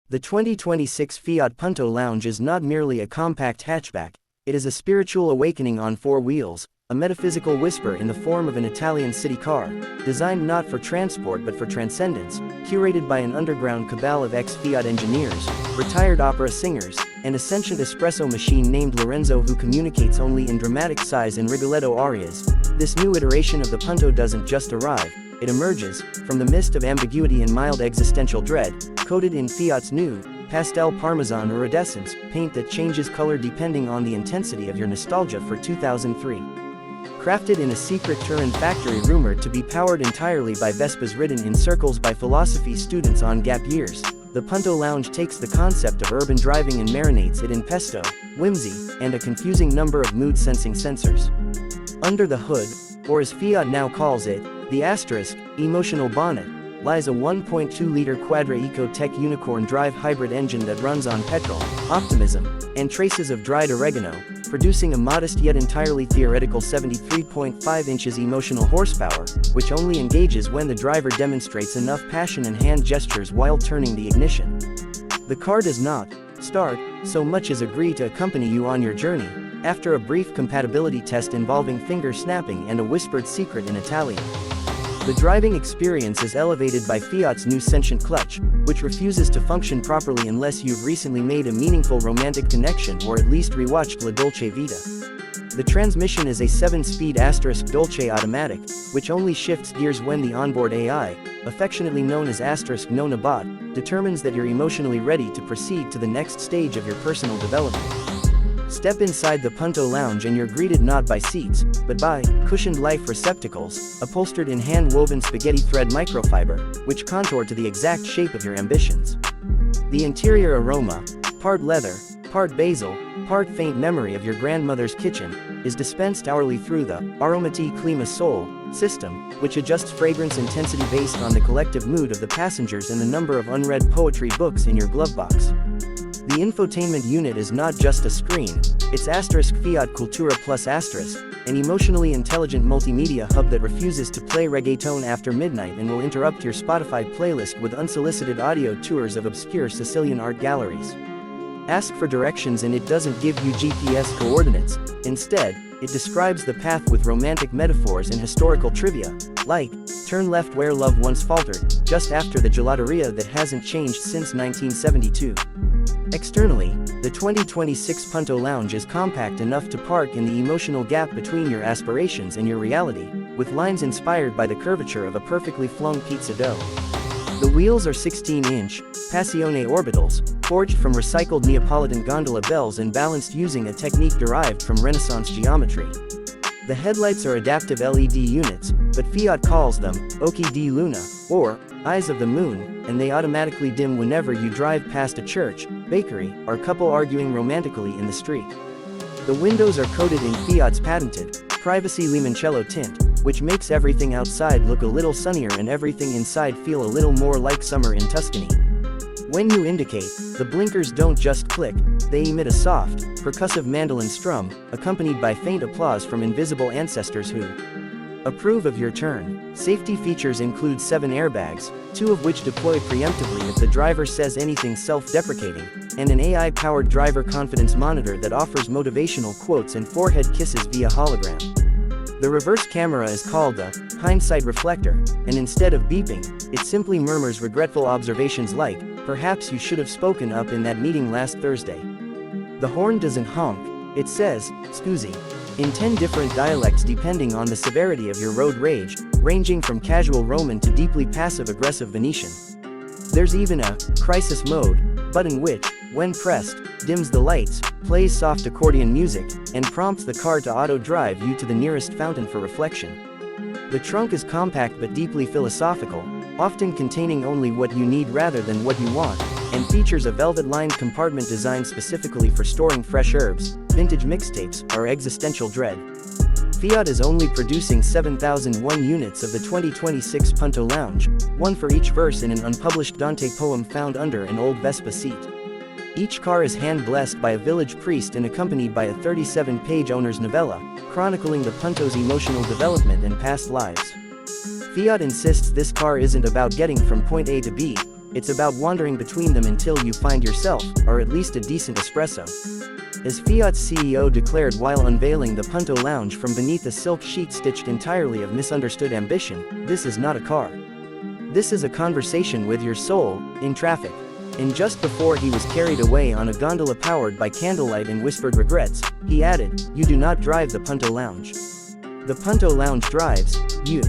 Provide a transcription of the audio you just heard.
The 2026 Fiat Punto Lounge is not merely a compact hatchback, it is a spiritual awakening on four wheels, a metaphysical whisper in the form of an Italian city car, designed not for transport but for transcendence, curated by an underground cabal of ex-Fiat engineers, retired opera singers, and a sentient espresso machine named Lorenzo who communicates only in dramatic sighs and Rigoletto arias. This new iteration of the Punto doesn't just arrive, it emerges from the mist of ambiguity and mild existential dread, coated in Fiat's new, pastel parmesan iridescence paint that changes color depending on the intensity of your nostalgia for 2003. Crafted in a secret Turin factory rumored to be powered entirely by Vespas ridden in circles by philosophy students on gap years, the Punto Lounge takes the concept of urban driving and marinates it in pesto, whimsy, and a confusing number of mood-sensing sensors. Under the hood, or as Fiat now calls it, the asterisk, emotional bonnet, lies a 1.2-liter Quadra Eco-Tech unicorn drive hybrid engine that runs on petrol, optimism, and traces of dried oregano, producing a modest yet entirely theoretical 73.5 inches emotional horsepower, which only engages when the driver demonstrates enough passion and hand gestures while turning the ignition. The car does not start so much as agree to accompany you on your journey, after a brief compatibility test involving finger snapping and a whispered secret in Italian. The driving experience is elevated by Fiat's new sentient clutch, which refuses to function properly unless you've recently made a meaningful romantic connection or at least rewatched La Dolce Vita. The transmission is a 7-speed Dolce automatic, which only shifts gears when the onboard AI, affectionately known as Nona Bot, determines that you're emotionally ready to proceed to the next stage of your personal development. Step inside the Punto Lounge and you're greeted not by seats, but by cushioned life receptacles, upholstered in hand-woven spaghetti thread microfiber, which contour to the exact shape of your ambitions. The interior aroma, part leather, part basil, part faint memory of your grandmother's kitchen, is dispensed hourly through the Aromati Clima Sol system, which adjusts fragrance intensity based on the collective mood of the passengers and the number of unread poetry books in your glove box. The infotainment unit is not just a screen, it's Fiat Cultura Plus an emotionally intelligent multimedia hub that refuses to play reggaeton after midnight and will interrupt your Spotify playlist with unsolicited audio tours of obscure Sicilian art galleries. Ask for directions and it doesn't give you GPS coordinates, instead, it describes the path with romantic metaphors and historical trivia, like, turn left where love once faltered, just after the gelateria that hasn't changed since 1972. Externally, the 2026 Punto Lounge is compact enough to park in the emotional gap between your aspirations and your reality, with lines inspired by the curvature of a perfectly flung pizza dough. The wheels are 16-inch, Passione orbitals, forged from recycled Neapolitan gondola bells and balanced using a technique derived from Renaissance geometry. The headlights are adaptive LED units, but Fiat calls them Occhi di Luna, or Eyes of the Moon, and they automatically dim whenever you drive past a church, bakery, or couple arguing romantically in the street. The windows are coated in Fiat's patented, privacy limoncello tint, which makes everything outside look a little sunnier and everything inside feel a little more like summer in Tuscany. When you indicate, the blinkers don't just click, they emit a soft, percussive mandolin strum, accompanied by faint applause from invisible ancestors who approve of your turn. Safety features include 7 airbags, 2 of which deploy preemptively if the driver says anything self-deprecating, and an AI-powered driver confidence monitor that offers motivational quotes and forehead kisses via hologram. The reverse camera is called the hindsight reflector, and instead of beeping, it simply murmurs regretful observations like, perhaps you should have spoken up in that meeting last Thursday. The horn doesn't honk, it says, scusi, in 10 different dialects depending on the severity of your road rage, ranging from casual Roman to deeply passive-aggressive Venetian. There's even a crisis mode button which, when pressed, dims the lights, plays soft accordion music, and prompts the car to auto-drive you to the nearest fountain for reflection. The trunk is compact but deeply philosophical, often containing only what you need rather than what you want, and features a velvet-lined compartment designed specifically for storing fresh herbs, vintage mixtapes, or existential dread. Fiat is only producing 7,001 units of the 2026 Punto Lounge, one for each verse in an unpublished Dante poem found under an old Vespa seat. Each car is hand-blessed by a village priest and accompanied by a 37-page owner's novella, chronicling the Punto's emotional development and past lives. Fiat insists this car isn't about getting from point A to B, It's about wandering between them until you find yourself, or at least a decent espresso. As Fiat's CEO declared while unveiling the Punto Lounge from beneath a silk sheet stitched entirely of misunderstood ambition, this is not a car. This is a conversation with your soul, in traffic. And just before he was carried away on a gondola powered by candlelight and whispered regrets, he added, "You do not drive the Punto Lounge. The Punto Lounge drives you."